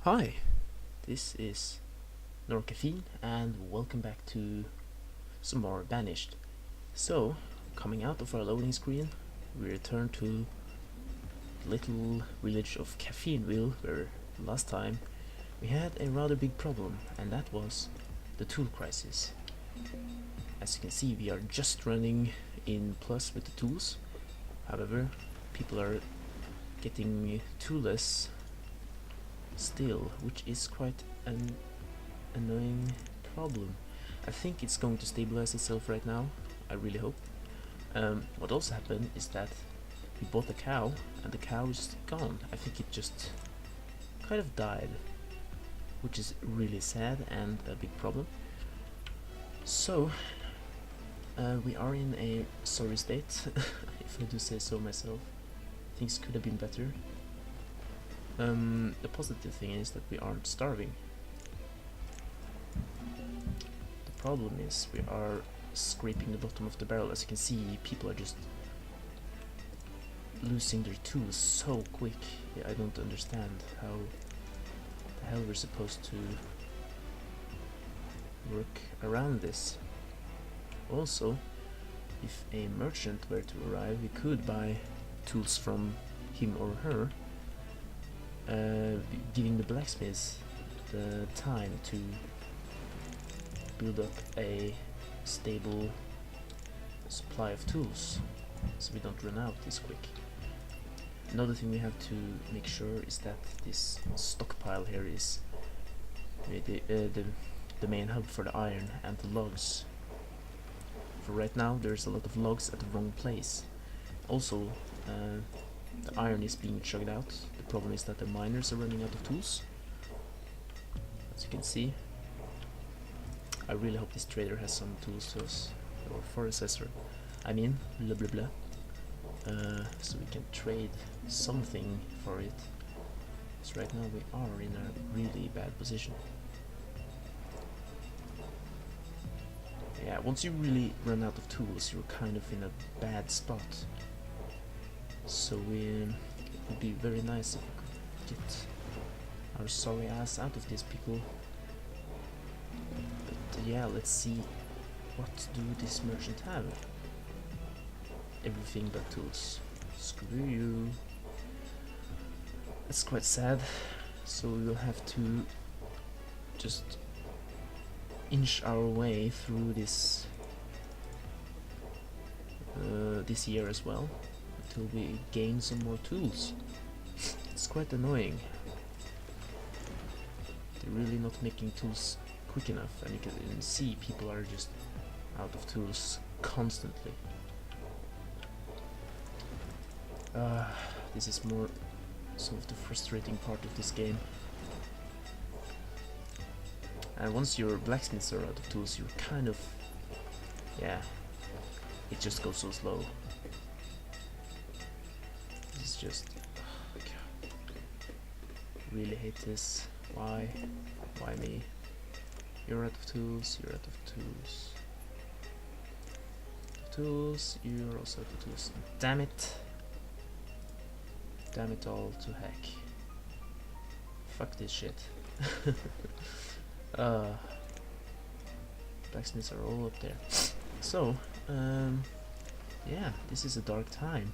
Hi, this is NorCaffeine and welcome back to some more Banished. So, coming out of our loading screen, we return to the little village of Caffeineville where last time we had a rather big problem, and that was the tool crisis. As you can see, we are just running in plus with the tools. However, people are getting toolless still, which is quite an annoying problem. I think it's going to stabilize itself right now. I really hope. What also happened is that we bought a cow and the cow is gone. I think it just kind of died, which is really sad and a big problem. So we are in a sorry state, if I do say so myself. Things could have been better. The positive thing is that we aren't starving. The problem is we are scraping the bottom of the barrel. As you can see, people are just losing their tools so quick. I don't understand how the hell we're supposed to work around this. Also, if a merchant were to arrive, we could buy tools from him or her, giving the blacksmiths the time to build up a stable supply of tools so we don't run out this quick. Another thing we have to make sure is that this stockpile here is the main hub for the iron and the logs. For right now there's a lot of logs at the wrong place. Also, the iron is being chugged out. The problem is that the miners are running out of tools. As you can see, I really hope this trader has some tools to us, or for assessor. I mean, blah blah blah. So we can trade something for it. Because right now we are in a really bad position. Yeah, once you really run out of tools, you're kind of in a bad spot. So it would be very nice if we could get our sorry ass out of this pickle. But yeah, let's see, what do this merchant have? Everything but tools. Screw you. That's quite sad. So we'll have to just inch our way through this this year as well, until we gain some more tools. It's quite annoying. They're really not making tools quick enough, and you can see people are just out of tools constantly. This is more sort of the frustrating part of this game. And once your blacksmiths are out of tools, you're kind of, yeah, it just goes so slow. This is just, oh God. Really hate this. Why me? You're out of tools, you're out of tools. Tools, you're also out of tools. Damn it. Damn it all to heck. Fuck this shit. Blacksmiths are all up there. So, yeah, this is a dark time.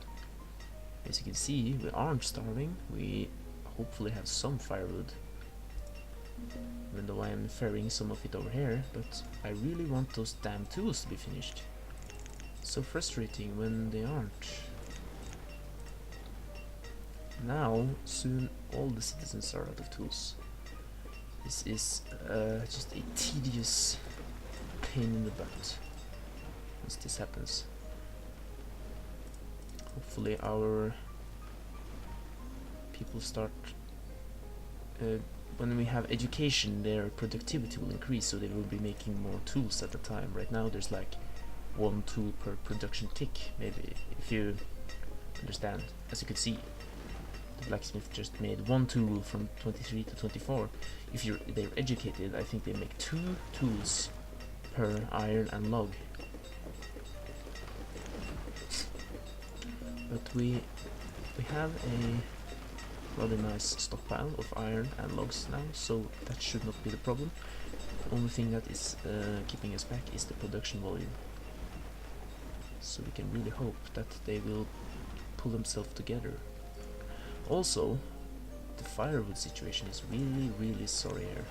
As you can see, we aren't starving. We hopefully have some firewood, even though I am ferrying some of it over here. But I really want those damn tools to be finished. It's so frustrating when they aren't. Now, soon all the citizens are out of tools. This is just a tedious pain in the butt once this happens. Hopefully our people start, when we have education, their productivity will increase, so they will be making more tools at the time. Right now there's like one tool per production tick, maybe, if you understand. As you can see, the blacksmith just made one tool from 23 to 24. If they're educated, I think they make 2 tools per iron and log. But we have a rather nice stockpile of iron and logs now, so that should not be the problem. The only thing that is keeping us back is the production volume. So we can really hope that they will pull themselves together. Also, the firewood situation is really sorry here.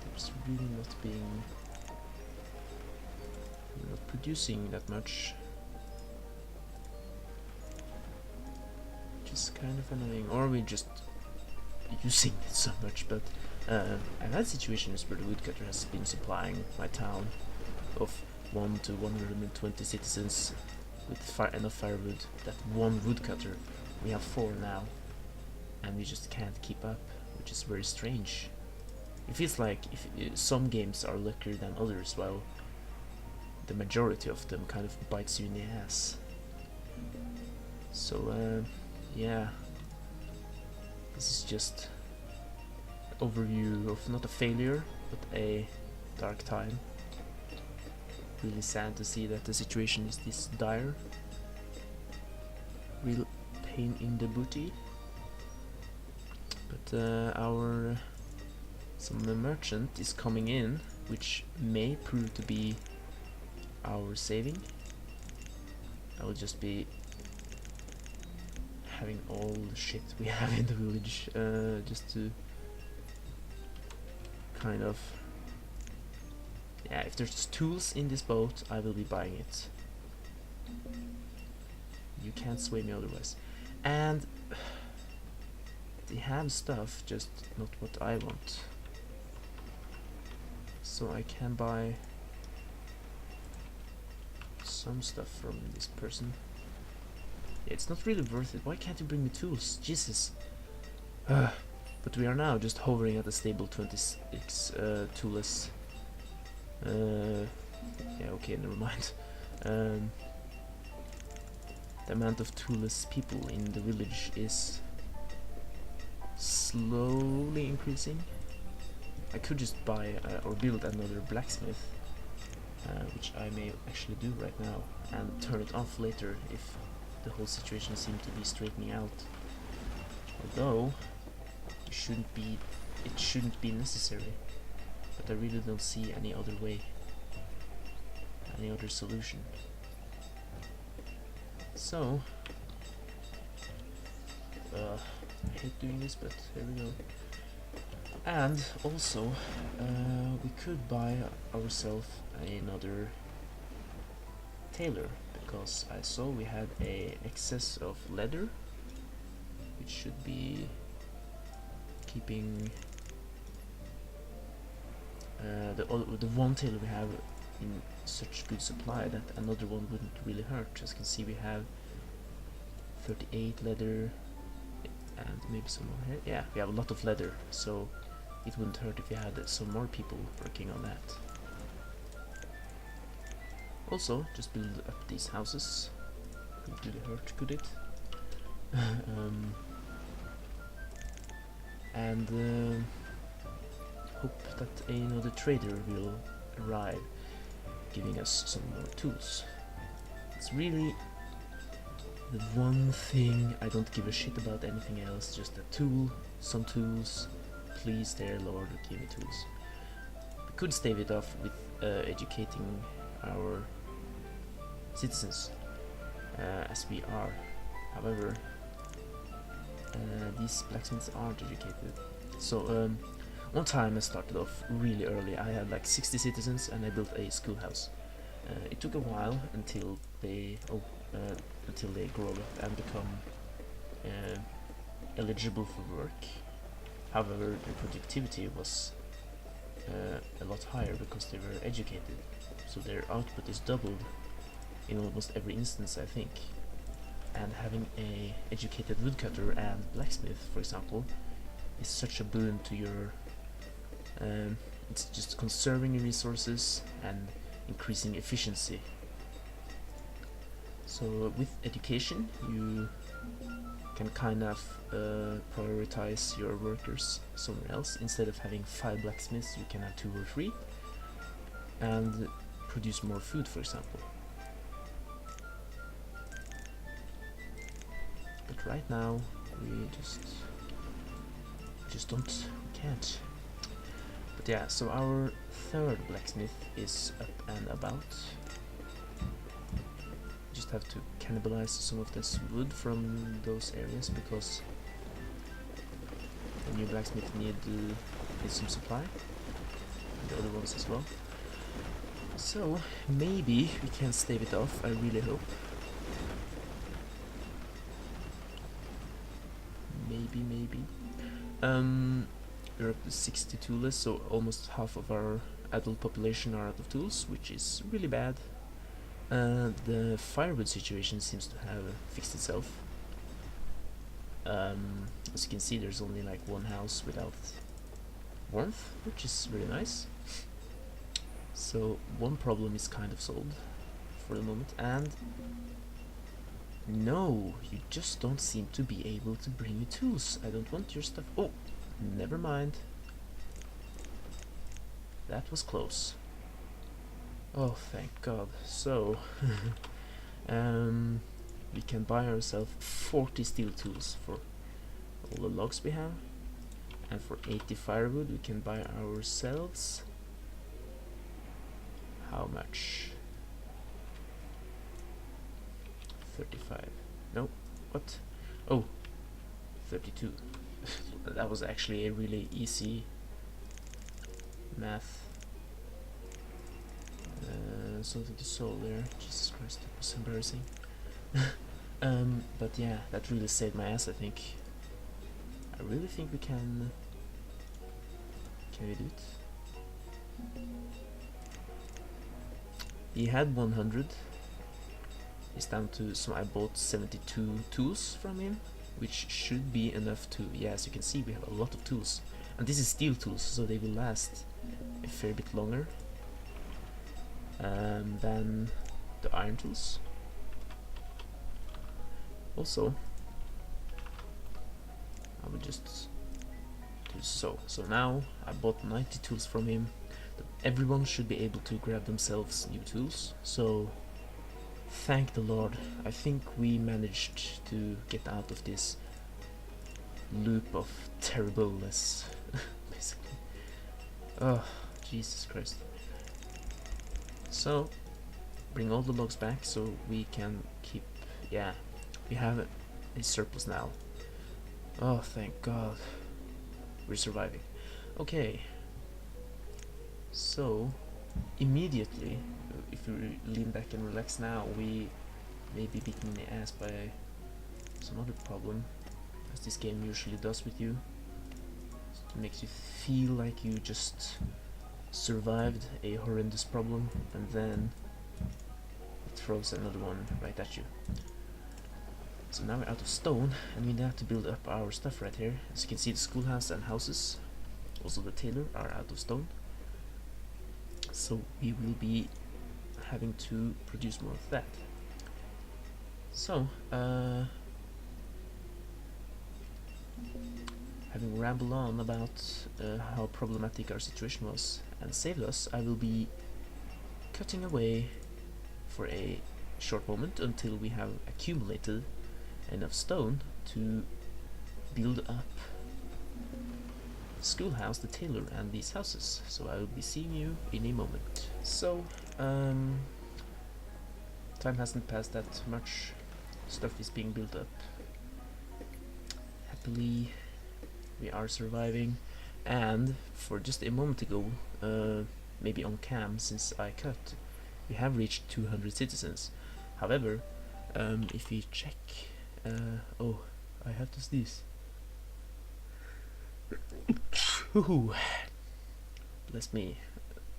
There's really not producing that much, which is kind of annoying. Or we're just using it so much. But I've had situations where the woodcutter has been supplying my town of 1 to 120 citizens with enough firewood. That one woodcutter, we have 4 now, and we just can't keep up, which is very strange. It feels like if some games are luckier than others, while the majority of them kind of bites you in the ass. So yeah, this is just an overview of not a failure, but a dark time. Really sad to see that the situation is this dire. Real pain in the booty. But our some merchant is coming in, which may prove to be our saving. I will just be having all the shit we have in the village, just to kind of, yeah, if there's tools in this boat, I will be buying it. You can't sway me otherwise. And they have stuff, just not what I want. So I can buy some stuff from this person. Yeah, it's not really worth it. Why can't you bring me tools? Jesus. But we are now just hovering at a stable 26 toolless. Yeah, okay, never mind. The amount of toolless people in the village is slowly increasing. I could just buy or build another blacksmith, which I may actually do right now, and turn it off later if the whole situation seems to be straightening out. Although it shouldn't be necessary, but I really don't see any other way, any other solution. So I hate doing this, but here we go. And also, we could buy ourselves another tailor, because I saw we had a excess of leather, which should be keeping the one tailor we have in such good supply that another one wouldn't really hurt. As you can see, we have 38 leather and maybe some more here. Yeah, we have a lot of leather, so it wouldn't hurt if we had some more people working on that. Also, just build up these houses. Couldn't really hurt, could it? And hope that another trader will arrive, giving us some more tools. It's really the one thing I don't give a shit about anything else, just a tool, some tools. Please, dear Lord, give me tools. We could stave it off with educating our citizens, as we are. However, these blacksmiths aren't educated. So one time I started off really early. I had like 60 citizens and I built a schoolhouse. It took a while until they grow up and become eligible for work. However, their productivity was a lot higher because they were educated, so their output is doubled in almost every instance, I think. And having a educated woodcutter and blacksmith, for example, is such a boon to your it's just conserving your resources and increasing efficiency. So with education, you can kind of prioritize your workers somewhere else. Instead of having 5 blacksmiths, you can have 2 or 3 and produce more food, for example. But right now we just we can't. But yeah, so our third blacksmith is up and about. Just have to cannibalize some of this wood from those areas because the new blacksmith need some supply, and the other ones as well. So maybe we can stave it off, I really hope. Maybe. We're up to 60 tools, so almost half of our adult population are out of tools, which is really bad. The firewood situation seems to have fixed itself. As you can see, there's only like one house without warmth, which is really nice. So one problem is kind of solved for the moment, and no, you just don't seem to be able to bring me tools. I don't want your stuff. Oh, never mind. That was close. Oh, thank God. So, we can buy ourselves 40 steel tools for all the logs we have, and for 80 firewood we can buy ourselves how much? 35. No, what? Oh, 32. That was actually a really easy math. Something to solve there. Jesus Christ, that was embarrassing. But yeah, that really saved my ass, I think. I really think we can... Can we do it? He had 100. He's down to... So I bought 72 tools from him, which should be enough to... Yeah, as you can see, we have a lot of tools. And this is steel tools, so they will last a fair bit longer than the iron tools. Also, I will just do so. So now I bought 90 tools from him. Everyone should be able to grab themselves new tools. So thank the Lord. I think we managed to get out of this loop of terribleness, basically. Oh, Jesus Christ. So, bring all the logs back so we can keep... Yeah, we have a surplus now. Oh, thank God. We're surviving. Okay. So, immediately, if we lean back and relax now, we may be beaten in the ass by some other problem, as this game usually does with you. It makes you feel like you just survived a horrendous problem, and then it throws another one right at you. So now we're out of stone, and we have to build up our stuff right here. As you can see, the schoolhouse and houses, also the tailor, are out of stone. So we will be having to produce more of that. So, having rambled on about how problematic our situation was and saved us, I will be cutting away for a short moment until we have accumulated enough stone to build up the schoolhouse, the tailor, and these houses. So I will be seeing you in a moment. So, time hasn't passed that much. Stuff is being built up. Happily, we are surviving. And for just a moment ago, maybe on cam since I cut, we have reached 200 citizens. However, if we check... oh, I have to sneeze. Bless me.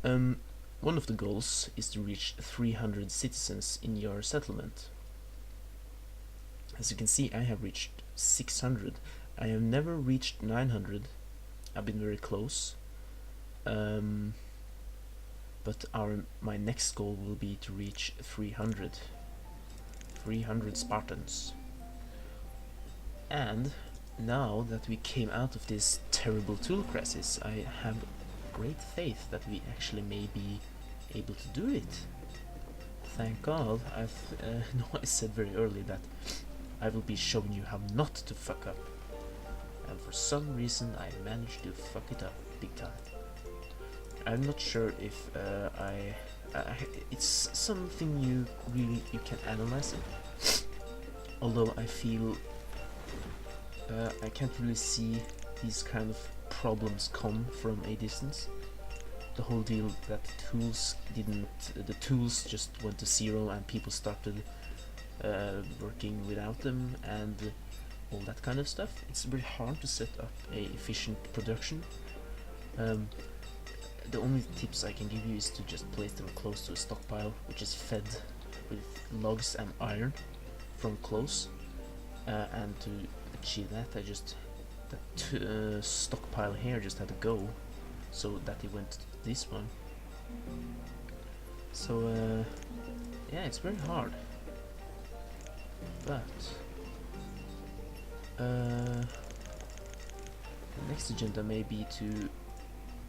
One of the goals is to reach 300 citizens in your settlement. As you can see, I have reached 600. I have never reached 900. I've been very close. But my next goal will be to reach 300. 300 Spartans. And now that we came out of this terrible tool crisis, I have great faith that we actually may be able to do it. Thank God. I know I said very early that I will be showing you how not to fuck up. And for some reason I managed to fuck it up big time. I'm not sure if it's something you can analyze it. Although I feel I can't really see these kind of problems come from a distance. The whole deal that the tools just went to zero and people started working without them and all that kind of stuff. It's very hard to set up a efficient production. The only tips I can give you is to just place them close to a stockpile which is fed with logs and iron from close, and to achieve that that stockpile here just had to go so that it went to this one. So yeah, it's very hard, but the next agenda may be to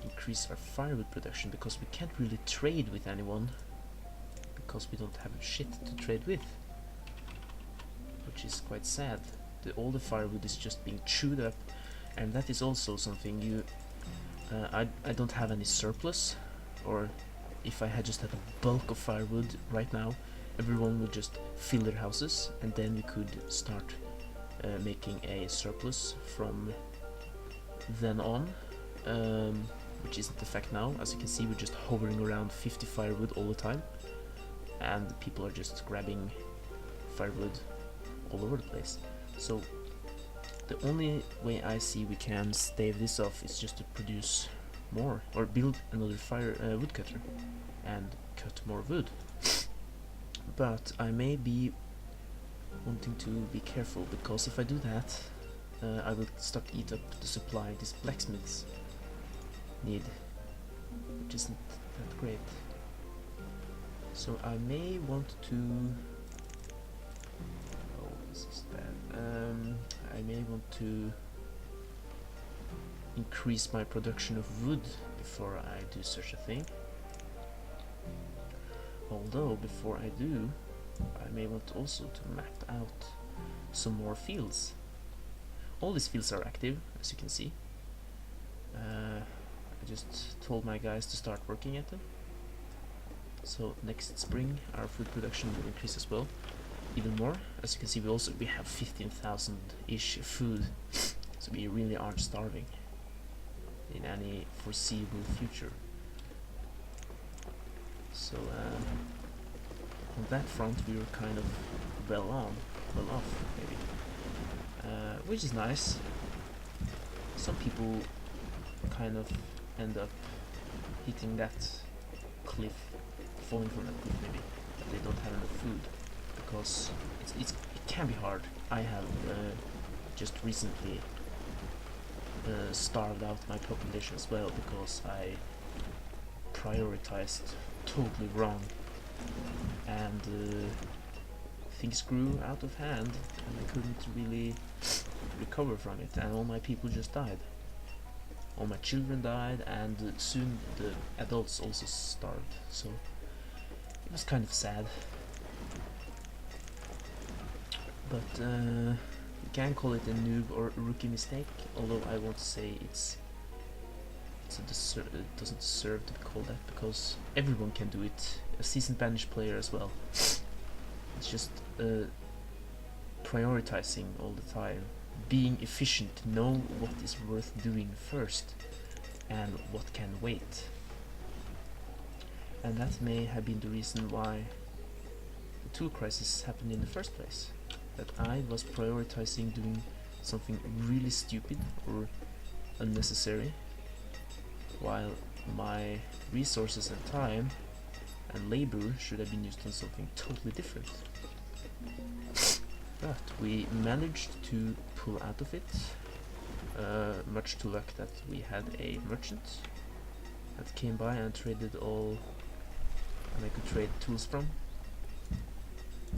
increase our firewood production, because we can't really trade with anyone because we don't have shit to trade with, which is quite sad. All the firewood is just being chewed up, and that is also something you I don't have any surplus, or if I had just had a bulk of firewood right now, everyone would just fill their houses and then we could start making a surplus from then on, which isn't the fact now. As you can see, we're just hovering around 50 firewood all the time, and people are just grabbing firewood all over the place. So the only way I see we can stave this off is just to produce more, or build another woodcutter and cut more wood. But I may be wanting to be careful, because if I do that, I will start to eat up the supply these blacksmiths need, which isn't that great. So I may want to... oh, this is bad. I may want to increase my production of wood before I do such a thing. Although before I do, I may want also to map out some more fields. All these fields are active, as you can see. I just told my guys to start working at them. So next spring our food production will increase as well, even more. As you can see, we have 15,000-ish food, so we really aren't starving in any foreseeable future. So on that front we were kind of well off maybe, which is nice. Some people kind of end up hitting that cliff, falling from that cliff maybe, that they don't have enough food, because it can be hard. I have just recently starved out my population as well, because I prioritized totally wrong, and things grew out of hand and I couldn't really recover from it, and all my people just died. All my children died, and soon the adults also starved, so it was kind of sad. But you can call it a noob or a rookie mistake, although I won't say it doesn't deserve to be called that, because everyone can do it, a seasoned Banished player as well. It's just prioritizing all the time, being efficient, to know what is worth doing first and what can wait. And that may have been the reason why the tool crisis happened in the first place, that I was prioritizing doing something really stupid or unnecessary, while my resources and time and labor should have been used on something totally different. But we managed to pull out of it, much to luck that we had a merchant that came by and traded all, and I could trade tools from,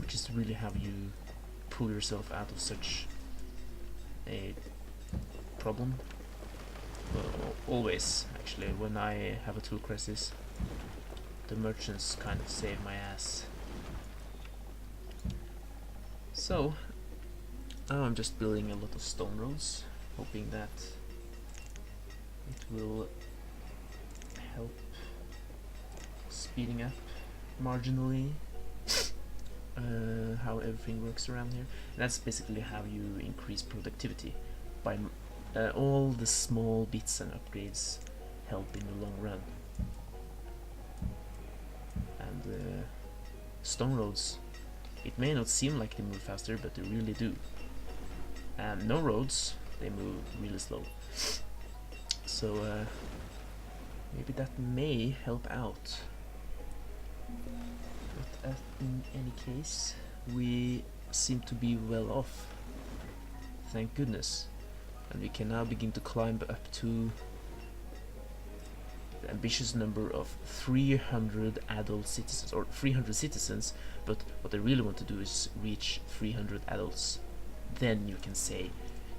which is really how you pull yourself out of such a problem. Well, always, actually, when I have a tool crisis, the merchants kind of save my ass. So, Now I'm just building a lot of stone roads, hoping that it will help speeding up marginally how everything works around here. And that's basically how you increase productivity, by all the small bits and upgrades help in the long run. And stone roads, it may not seem like they move faster, but they really do. And no roads, they move really slow. So maybe that may help out. But in any case, we seem to be well off, thank goodness. And we can now begin to climb up to the ambitious number of 300 adult citizens, or 300 citizens, but what I really want to do is reach 300 adults. Then you can say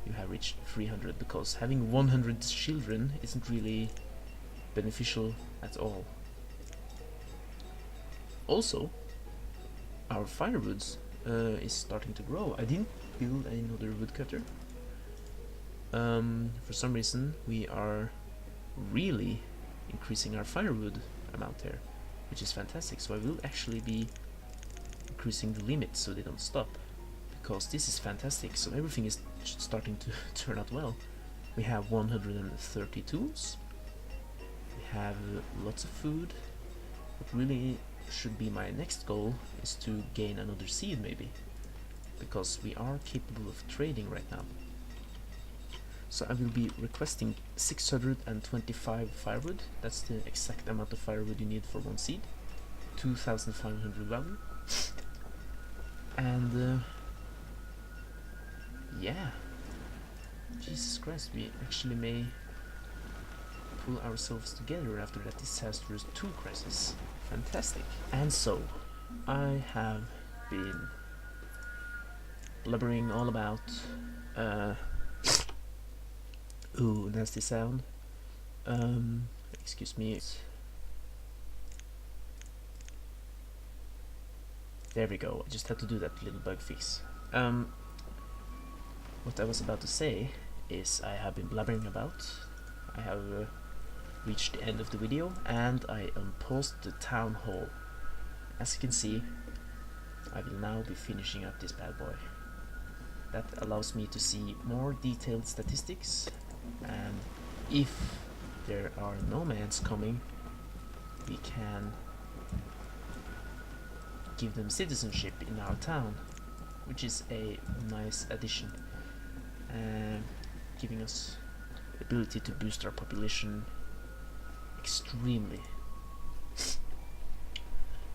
you have reached 300, because having 100 children isn't really beneficial at all. Also, our firewoods is starting to grow. I didn't build another woodcutter. For some reason we are really increasing our firewood amount here, which is fantastic. So I will actually be increasing the limit so they don't stop, because this is fantastic. So everything is starting to turn out well. We have 130 tools, we have lots of food. What really should be my next goal is to gain another seed, maybe, because we are capable of trading right now. So I will be requesting 625 firewood. That's the exact amount of firewood you need for one seed. 2,500 value. And yeah, Jesus Christ, we actually may pull ourselves together after that disastrous tool crisis. Fantastic. And so I have been blubbering all about ooh, nasty sound. Excuse me. There we go. I just had to do that little bug fix. What I was about to say is I have been blubbering about. I have reached the end of the video, and I unpaused the town hall. As you can see, I will now be finishing up this bad boy. That allows me to see more detailed statistics, and if there are nomads coming, we can give them citizenship in our town, which is a nice addition, giving us the ability to boost our population extremely.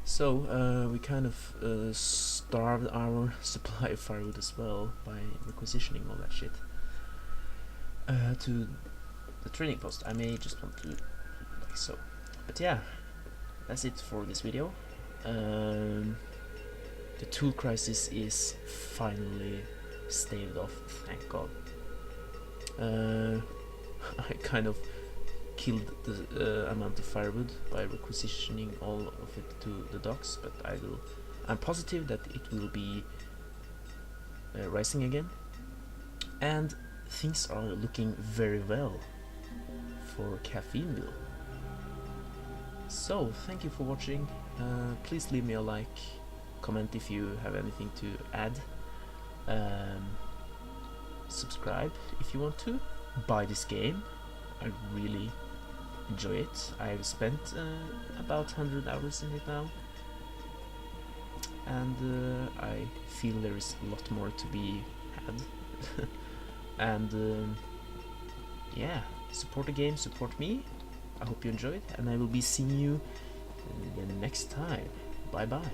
So we kind of starved our supply of firewood as well by requisitioning all that shit to the trading post. I may just want to, like so. But yeah, that's it for this video. The tool crisis is finally staved off, thank God. I kind of killed the amount of firewood by requisitioning all of it to the docks, but I'm positive that it will be rising again, and things are looking very well for Caffeineville. So thank you for watching. Please leave me a like, comment if you have anything to add, subscribe if you want to, buy this game. I really enjoy it. I've spent about 100 hours in it now, and I feel there is a lot more to be had. And yeah, support the game, support me. I hope you enjoyed, and I will be seeing you the next time. Bye bye.